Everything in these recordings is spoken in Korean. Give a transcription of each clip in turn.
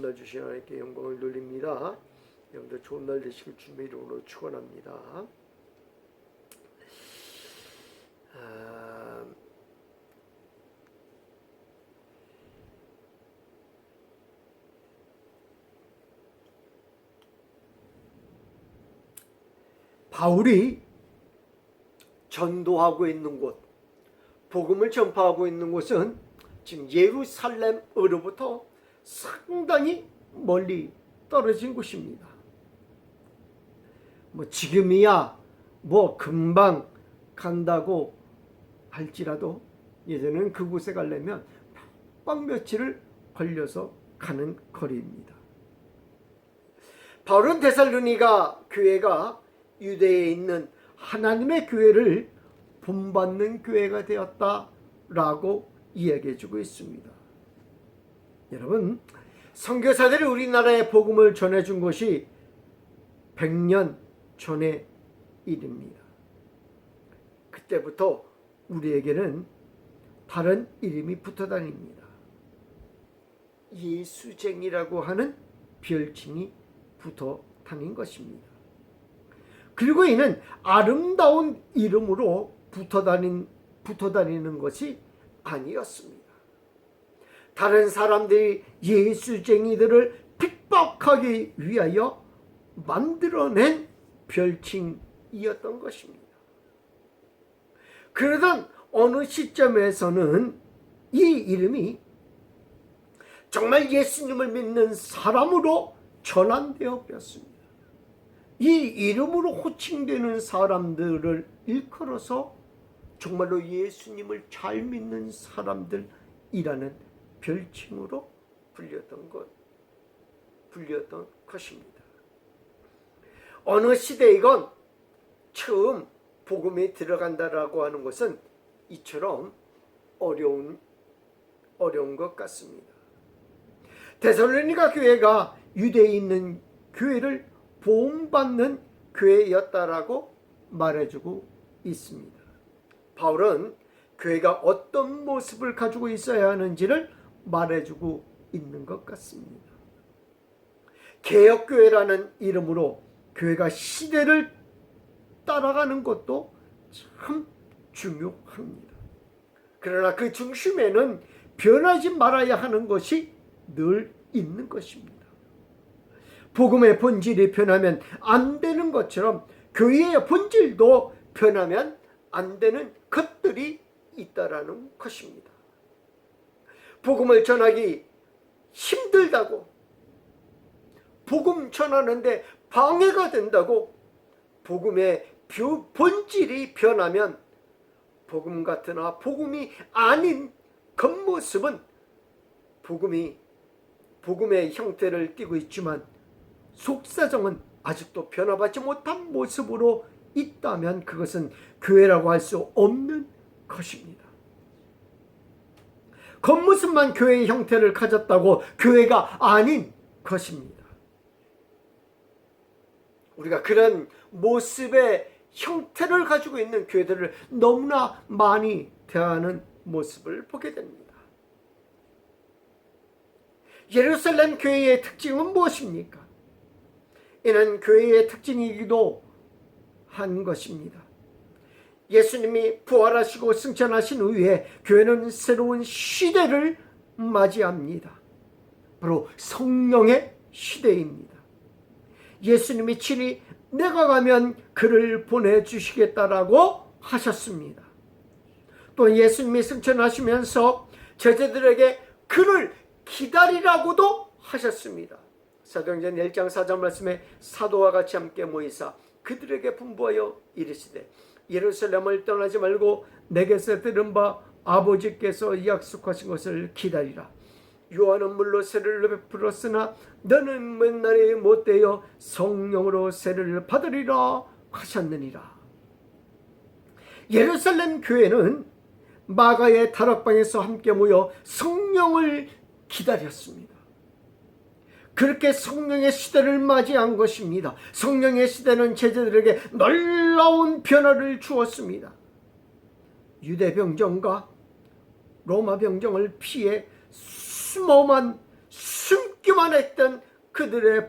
날 주신 하나님께 영광을 돌립니다. 여러분들 좋은 날 되시길 주님의 이름으로 축원합니다. 바울이 전도하고 있는 곳, 복음을 전파하고 있는 곳은 지금 예루살렘으로부터 상당히 멀리 떨어진 곳입니다. 지금이야 금방 간다고 할지라도 예전에는 그곳에 가려면 박 며칠을 걸려서 가는 거리입니다. 바울은 데살로니가 교회가 유대에 있는 하나님의 교회를 본받는 교회가 되었다라고 이야기해주고 있습니다. 여러분, 선교사들이 우리나라에 복음을 전해준 것이 100년 전의 일입니다. 그때부터 우리에게는 다른 이름이 붙어 다닙니다. 예수쟁이라고 하는 별칭이 붙어 다닌 것입니다. 그리고 이는 아름다운 이름으로 붙어 다니는 것이 아니었습니다. 다른 사람들이 예수쟁이들을 핍박하기 위하여 만들어낸 별칭이었던 것입니다. 그러던 어느 시점에서는 이 이름이 정말 예수님을 믿는 사람으로 전환되어 버렸습니다. 이 이름으로 호칭되는 사람들을 일컬어서 정말로 예수님을 잘 믿는 사람들이라는 별칭으로 불렸던 것입니다. 어느 시대이건 처음 복음에 들어간다라고 하는 것은 이처럼 어려운 것 같습니다. 데살로니가 교회가 유대에 있는 교회를 본받는 교회였다라고 말해주고 있습니다. 바울은 교회가 어떤 모습을 가지고 있어야 하는지를 말해주고 있는 것 같습니다. 개혁교회라는 이름으로 교회가 시대를 따라가는 것도 참 중요합니다. 그러나 그 중심에는 변하지 말아야 하는 것이 늘 있는 것입니다. 복음의 본질이 변하면 안 되는 것처럼 교회의 본질도 변하면 안 되는 것들이 있다라는 것입니다. 복음을 전하기 힘들다고, 복음 전하는데 방해가 된다고, 복음의 본질이 변하면 복음 같으나 복음이 아닌 겉모습은 복음의 형태를 띠고 있지만 속사정은 아직도 변화받지 못한 모습으로 있다면 그것은 교회라고 할 수 없는 것입니다. 겉모습만 교회의 형태를 가졌다고 교회가 아닌 것입니다. 우리가 그런 모습의 형태를 가지고 있는 교회들을 너무나 많이 대하는 모습을 보게 됩니다. 예루살렘 교회의 특징은 무엇입니까? 이는 교회의 특징이기도 한 것입니다. 예수님이 부활하시고 승천하신 후에 교회는 새로운 시대를 맞이합니다. 바로 성령의 시대입니다. 예수님이 친히 내가 가면 그를 보내주시겠다라고 하셨습니다. 또 예수님이 승천하시면서 제자들에게 그를 기다리라고도 하셨습니다. 사도행전 1장 4절 말씀에 사도와 같이 함께 모이사 그들에게 분부하여 이르시되 예루살렘을 떠나지 말고 내게서 들은 바 아버지께서 약속하신 것을 기다리라. 요한은 물로 세례를 베풀었으나 너는 맨날에 못되어 성령으로 세례를 받으리라 하셨느니라. 예루살렘 교회는 마가의 다락방에서 함께 모여 성령을 기다렸습니다. 그렇게 성령의 시대를 맞이한 것입니다. 성령의 시대는 제자들에게 놀라운 변화를 주었습니다. 유대 병정과 로마 병정을 피해 숨어만 숨게 듣기만 했던 그들을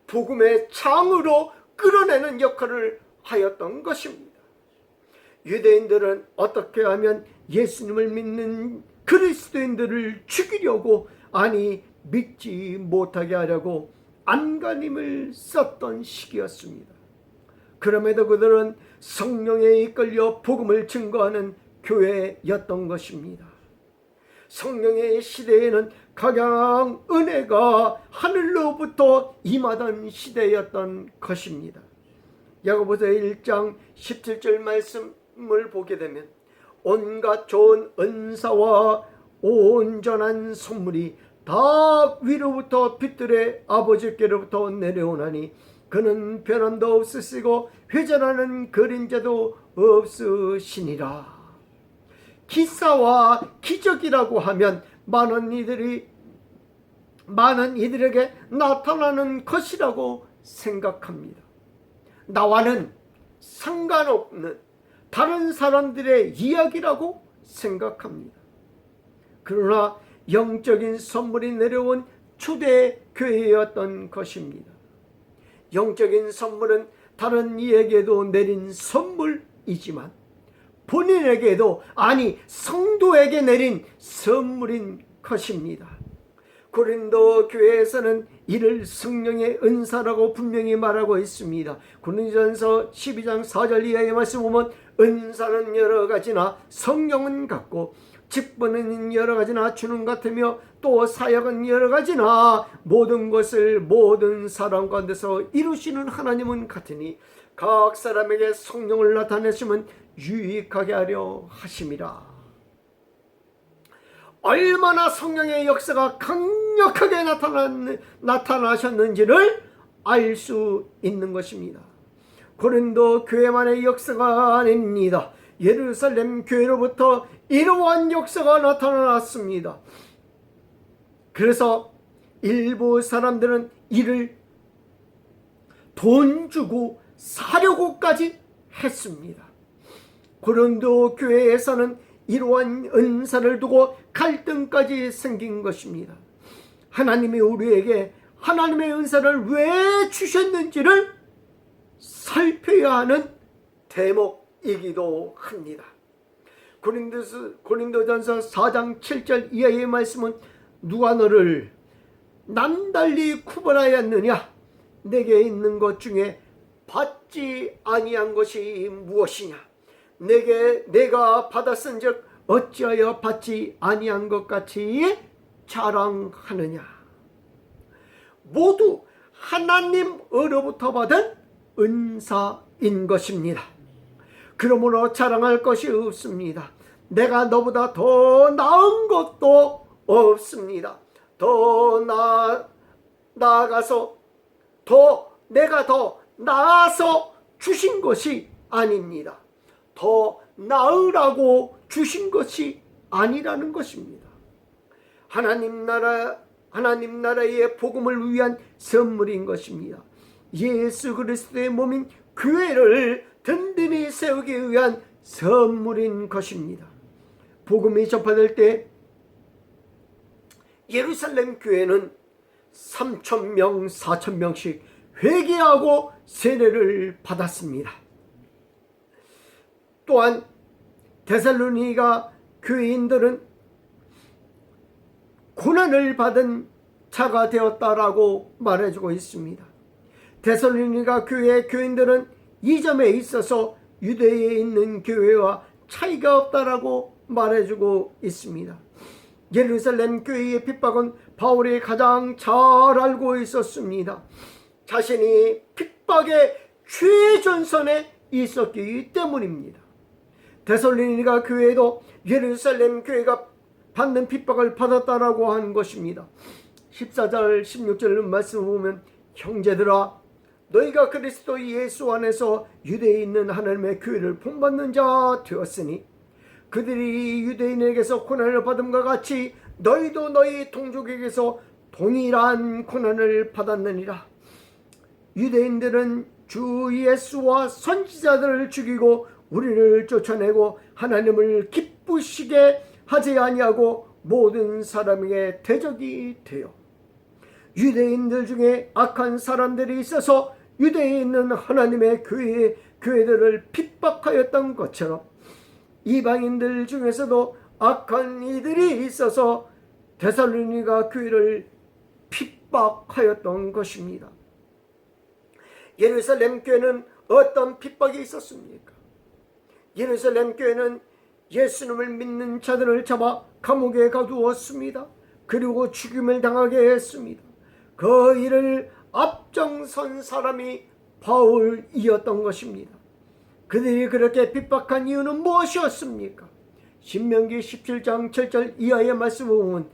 복음의 창으로 끌어내는 역할을 하였던 것입니다. 유대인들은 어떻게 하면 예수님을 믿는 그리스도인들을 죽이려고, 아니 믿지 못하게 하려고 안간힘을 썼던 시기였습니다. 그럼에도 그들은 성령에 이끌려 복음을 증거하는 교회였던 것입니다. 성령의 시대에는 각양 은혜가 하늘로부터 임하던 시대였던 것입니다. 야고보서 1장 17절 말씀을 보게 되면 온갖 좋은 은사와 온전한 선물이 다 위로부터 빛들의 아버지께로부터 내려오나니 그는 변함도 없으시고 회전하는 그림자도 없으시니라. 기사와 기적이라고 하면 많은 이들에게 나타나는 것이라고 생각합니다. 나와는 상관없는 다른 사람들의 이야기라고 생각합니다. 그러나 영적인 선물이 내려온 초대 교회였던 것입니다. 영적인 선물은 다른 이에게도 내린 선물이지만 본인에게도, 아니 성도에게 내린 선물인 것입니다. 고린도 교회에서는 이를 성령의 은사라고 분명히 말하고 있습니다. 고린도전서 12장 4절 이하의 말씀 보면 은사는 여러 가지나 성령은 같고 직분은 여러 가지나 주는 같으며 또 사역은 여러 가지나 모든 것을 모든 사람 가운데서 이루시는 하나님은 같으니 각 사람에게 성령을 나타내시면 유익하게 하려 하심이라. 얼마나 성령의 역사가 강력하게 나타나셨는지를 알 수 있는 것입니다. 고린도 교회만의 역사가 아닙니다. 예루살렘 교회로부터 이러한 역사가 나타났습니다. 그래서 일부 사람들은 이를 돈 주고 사려고까지 했습니다. 고린도 교회에서는 이러한 은사를 두고 갈등까지 생긴 것입니다. 하나님이 우리에게 하나님의 은사를 왜 주셨는지를 살펴야 하는 대목이기도 합니다. 고린도전서 4장 7절 이하의 말씀은 누가 너를 남달리 구분하였느냐? 내게 있는 것 중에 받지 아니한 것이 무엇이냐? 내가 받았은즉 어찌하여 받지 아니한 것 같이 자랑하느냐? 모두 하나님으로부터 받은 은사인 것입니다. 그러므로 자랑할 것이 없습니다. 내가 너보다 더 나은 것도 없습니다. 나아가서 내가 더 나아서 주신 것이 아닙니다. 더 나으라고 주신 것이 아니라는 것입니다. 하나님 나라의 복음을 위한 선물인 것입니다. 예수 그리스도의 몸인 교회를 든든히 세우기 위한 선물인 것입니다. 복음이 전파될 때 예루살렘 교회는 3,000명, 4,000명씩 회개하고 세례를 받았습니다. 또한 데살로니가 교인들은 고난을 받은 자가 되었다라고 말해주고 있습니다. 데살로니가 교회의 교인들은 이 점에 있어서 유대에 있는 교회와 차이가 없다라고 말해주고 있습니다. 예루살렘 교회의 핍박은 바울이 가장 잘 알고 있었습니다. 자신이 핍박의 최전선에 있었기 때문입니다. 데살로니가 교회도 예루살렘 교회가 받는 핍박을 받았다라고 한 것입니다. 14절 16절 말씀을 보면 형제들아 너희가 그리스도 예수 안에서 유대에 있는 하나님의 교회를 본받는 자 되었으니 그들이 유대인에게서 고난을 받음과 같이 너희도 너희 동족에게서 동일한 고난을 받았느니라. 유대인들은 주 예수와 선지자들을 죽이고 우리를 쫓아내고 하나님을 기쁘시게 하지 아니하고 모든 사람에게 대적이 되어 유대인들 중에 악한 사람들이 있어서 유대에 있는 하나님의 교회들을 핍박하였던 것처럼 이방인들 중에서도 악한 이들이 있어서 데살로니가 교회를 핍박하였던 것입니다. 예루살렘 교회는 어떤 핍박이 있었습니까? 예루살렘 교회는 예수님을 믿는 자들을 잡아 감옥에 가두었습니다. 그리고 죽임을 당하게 했습니다. 그 일을 앞장선 사람이 바울이었던 것입니다. 그들이 그렇게 핍박한 이유는 무엇이었습니까? 신명기 17장 7절 이하의 말씀을 보면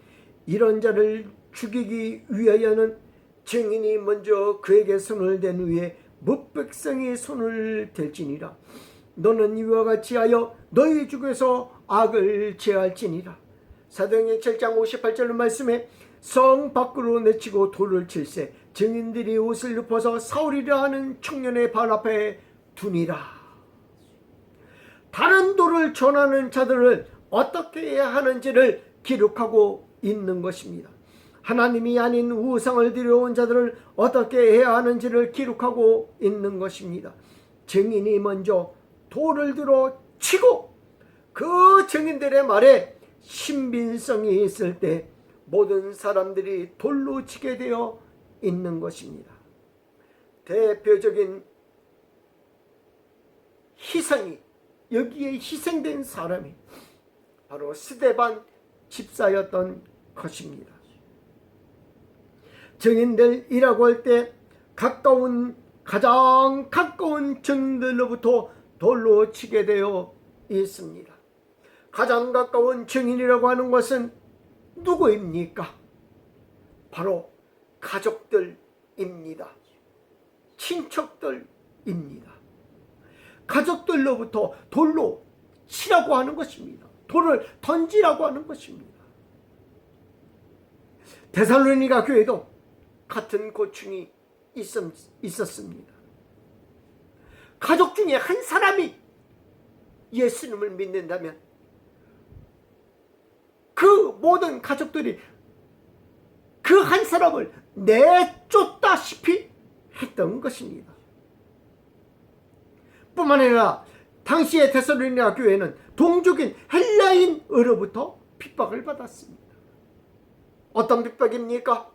이런 자를 죽이기 위하여는 증인이 먼저 그에게 손을 댄 후에 뭇백성이 손을 댈지니라. 너는 이와 같이 하여 너희 중에서 악을 제할지니라. 사도행전 7장 58절 말씀에 성 밖으로 내치고 돌을 칠세 증인들이 옷을 눕혀서 사울이라 하는 청년의 발 앞에 두니라. 다른 도를 전하는 자들을 어떻게 해야 하는지를 기록하고 있는 것입니다. 하나님이 아닌 우상을 들여온 자들을 어떻게 해야 하는지를 기록하고 있는 것입니다. 증인이 먼저 돌을 들어 치고 그 증인들의 말에 신빙성이 있을 때 모든 사람들이 돌로 치게 되어 있는 것입니다. 대표적인 희생이 여기에 희생된 사람이 바로 스데반 집사였던 것입니다. 증인들이라고 할 때 가장 가까운 증인들로부터 돌로 치게 되어 있습니다. 가장 가까운 증인이라고 하는 것은 누구입니까? 바로 가족들입니다. 친척들입니다. 가족들로부터 돌로 치라고 하는 것입니다. 돌을 던지라고 하는 것입니다. 데살로니가 교회도 같은 고충이 있었습니다. 가족 중에 한 사람이 예수님을 믿는다면 그 모든 가족들이 그 한 사람을 내쫓다시피 했던 것입니다. 뿐만 아니라 당시의 데살로니가 교회는 동족인 헬라인으로부터 핍박을 받았습니다. 어떤 핍박입니까?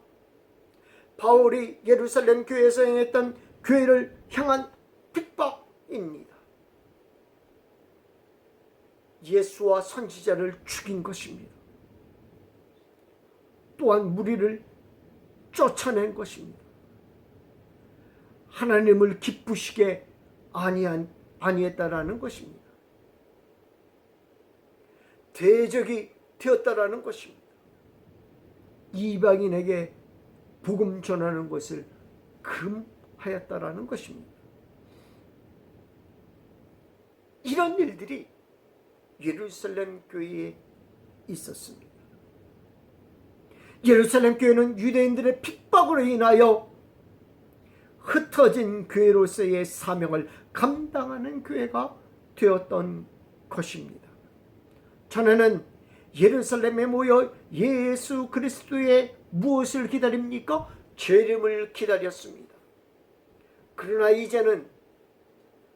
바울이 예루살렘 교회에서 행했던 교회를 향한 핍박입니다. 예수와 선지자를 죽인 것입니다. 또한 무리를 쫓아낸 것입니다. 하나님을 기쁘시게 아니했다라는 것입니다. 대적이 되었다라는 것입니다. 이방인에게 복음 전하는 것을 금하였다라는 것입니다. 이런 일들이 예루살렘 교회에 있었습니다. 예루살렘 교회는 유대인들의 핍박으로 인하여 흩어진 교회로서의 사명을 감당하는 교회가 되었던 것입니다. 전에는 예루살렘에 모여 예수 그리스도의 무엇을 기다립니까? 재림을 기다렸습니다. 그러나 이제는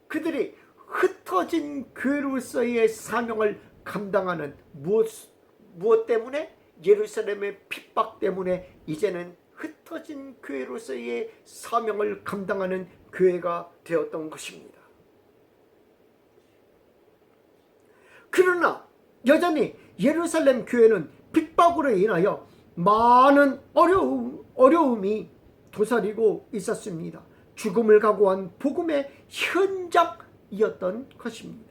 그들이 흩어진 교회로서의 사명을 감당하는 무엇 때문에? 예루살렘의 핍박 때문에 이제는 흩어진 교회로서의 사명을 감당하는 교회가 되었던 것입니다. 그러나 여전히 예루살렘 교회는 핍박으로 인하여 많은 어려움이 도사리고 있었습니다. 죽음을 각오한 복음의 현장이었던 것입니다.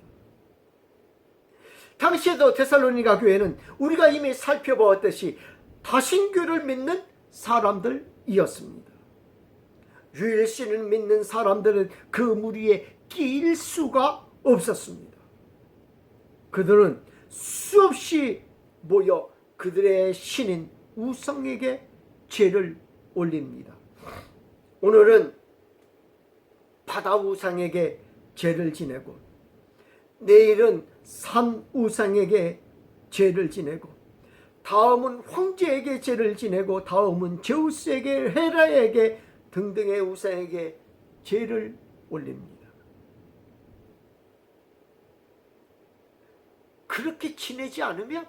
당시에도 데살로니가 교회는 우리가 이미 살펴보았듯이 다신교를 믿는 사람들이었습니다. 유일신을 믿는 사람들은 그 무리에 끼일 수가 없었습니다. 그들은 수없이 모여 그들의 신인 우상에게 죄를 올립니다. 오늘은 바다 우상에게 죄를 지내고 내일은 산 우상에게 죄를 지내고 다음은 황제에게 제를 지내고 다음은 제우스에게 헤라에게 등등의 우상에게 제를 올립니다. 그렇게 지내지 않으면,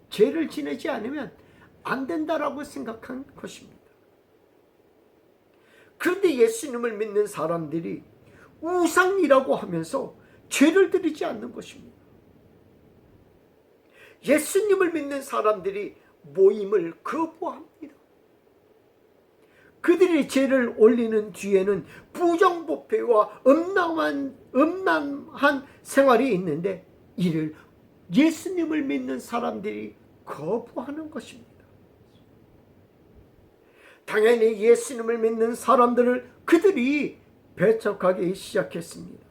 제를 지내지 않으면 안 된다라고 생각한 것입니다. 그런데 예수님을 믿는 사람들이 우상이라고 하면서 죄를 드리지 않는 것입니다. 예수님을 믿는 사람들이 모임을 거부합니다. 그들이 죄를 올리는 뒤에는 부정부패와 음란한 생활이 있는데 이를 예수님을 믿는 사람들이 거부하는 것입니다. 당연히 예수님을 믿는 사람들을 그들이 배척하기 시작했습니다.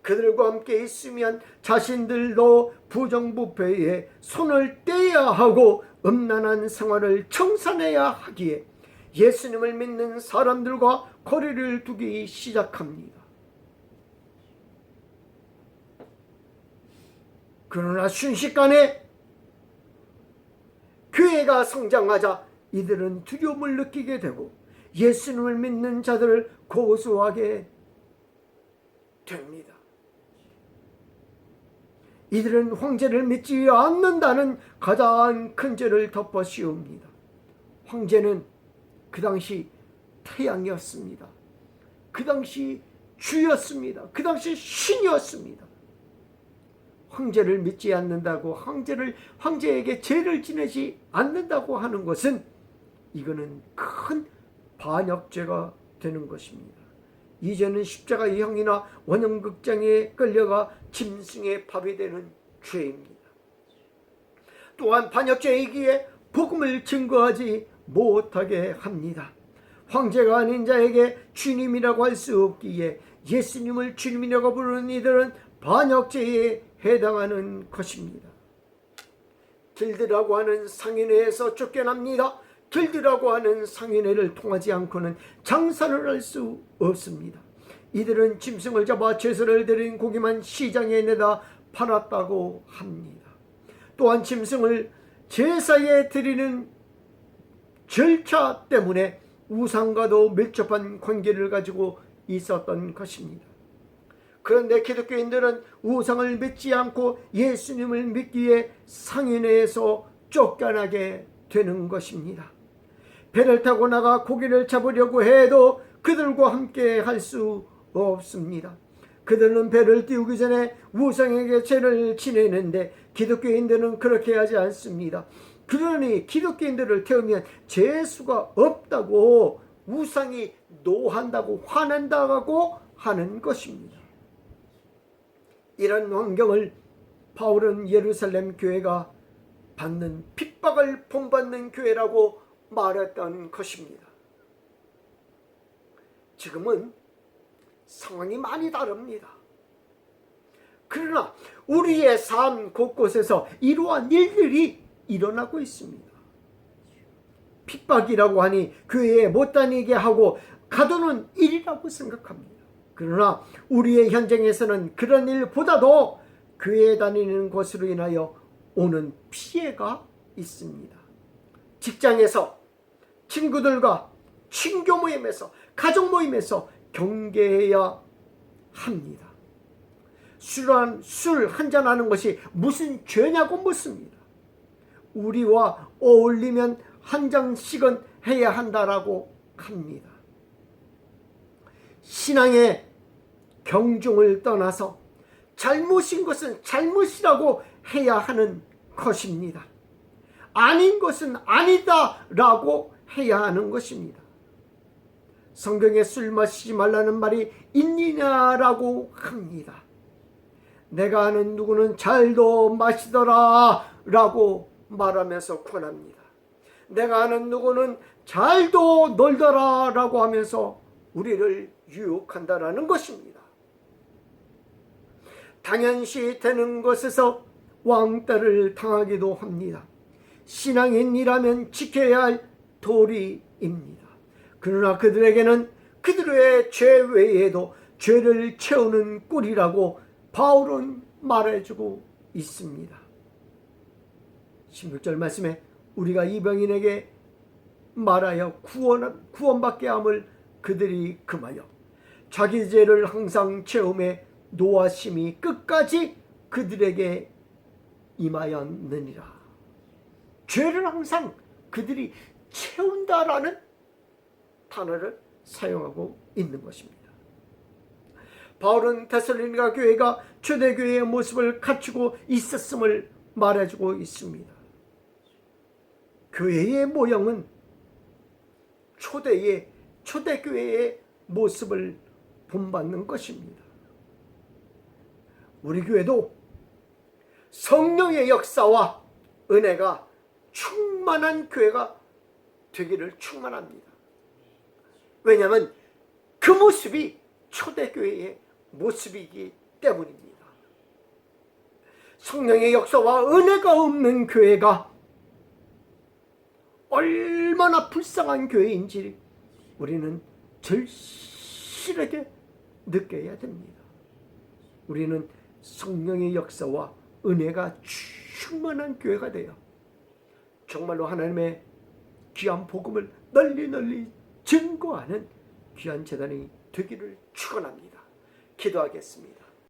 그들과 함께 있으면 자신들도 부정부패에 손을 떼야 하고 음란한 생활을 청산해야 하기에 예수님을 믿는 사람들과 거리를 두기 시작합니다. 그러나 순식간에 교회가 성장하자 이들은 두려움을 느끼게 되고 예수님을 믿는 자들을 고소하게 됩니다. 이들은 황제를 믿지 않는다는 가장 큰 죄를 덮어 씌웁니다. 황제는 그 당시 태양이었습니다. 그 당시 주였습니다. 그 당시 신이었습니다. 황제를 믿지 않는다고, 황제에게 죄를 지내지 않는다고 하는 것은 이거는 큰 반역죄가 되는 것입니다. 이제는 십자가의 형이나 원형극장에 끌려가 짐승의 밥이 되는 죄입니다. 또한 반역죄이기에 복음을 증거하지 못하게 합니다. 황제가 아닌 자에게 주님이라고 할 수 없기에 예수님을 주님이라고 부르는 이들은 반역죄에 해당하는 것입니다. 길드라고 하는 상인회에서 쫓겨납니다. 길드라고 하는 상인회를 통하지 않고는 장사를 할 수 없습니다. 이들은 짐승을 잡아 제사를 드린 고기만 시장에 내다 팔았다고 합니다. 또한 짐승을 제사에 드리는 절차 때문에 우상과도 밀접한 관계를 가지고 있었던 것입니다. 그런데 기독교인들은 우상을 믿지 않고 예수님을 믿기에 상인회에서 쫓겨나게 되는 것입니다. 배를 타고 나가 고기를 잡으려고 해도 그들과 함께 할 수 없습니다. 그들은 배를 띄우기 전에 우상에게 제를 지내는데 기독교인들은 그렇게 하지 않습니다. 그러니 기독교인들을 태우면 죄수가 없다고 우상이 노한다고 화낸다고 하는 것입니다. 이런 환경을 바울은 예루살렘 교회가 받는 핍박을 본받는 교회라고 말했던 것입니다. 지금은 상황이 많이 다릅니다. 그러나 우리의 삶 곳곳에서 이러한 일들이 일어나고 있습니다. 핍박이라고 하니 교회에 못 다니게 하고 가두는 일이라고 생각합니다. 그러나 우리의 현장에서는 그런 일보다도 교회에 다니는 것으로 인하여 오는 피해가 있습니다. 직장에서, 친구들과, 친교 모임에서, 가족 모임에서 경계해야 합니다. 술 한잔하는 것이 무슨 죄냐고 묻습니다. 우리와 어울리면 한 잔씩은 해야 한다라고 합니다. 신앙의 경중을 떠나서 잘못인 것은 잘못이라고 해야 하는 것입니다. 아닌 것은 아니다라고 해야 하는 것입니다. 성경에 술 마시지 말라는 말이 있느냐라고 합니다. 내가 아는 누구는 잘도 마시더라 라고 말하면서 권합니다. 내가 아는 누구는 잘도 놀더라 라고 하면서 우리를 유혹한다라는 것입니다. 당연시 되는 것에서 왕따를 당하기도 합니다. 신앙인이라면 지켜야 할 도리입니다. 그러나 그들에게는 그들의 죄 외에도 죄를 채우는 꿀이라고 바울은 말해주고 있습니다. 16절 말씀에 우리가 이 병인에게 말하여 구원받게 함을 그들이 금하여 자기 죄를 항상 체험해 노하심이 끝까지 그들에게 임하였느니라. 죄를 항상 그들이 채운다라는 단어를 사용하고 있는 것입니다. 바울은 데살로니가 교회가 초대교회의 모습을 갖추고 있었음을 말해주고 있습니다. 교회의 모형은 초대교회의 모습을 본받는 것입니다. 우리 교회도 성령의 역사와 은혜가 충만한 교회가 되기를 축원합니다. 왜냐하면 그 모습이 초대교회의 모습이기 때문입니다. 성령의 역사와 은혜가 없는 교회가 얼마나 불쌍한 교회인지 우리는 절실하게 느껴야 됩니다. 우리는 성령의 역사와 은혜가 충만한 교회가 되어 정말로 하나님의 귀한 복음을 널리 증거하는 귀한 제단이 되기를 축원합니다. 기도하겠습니다.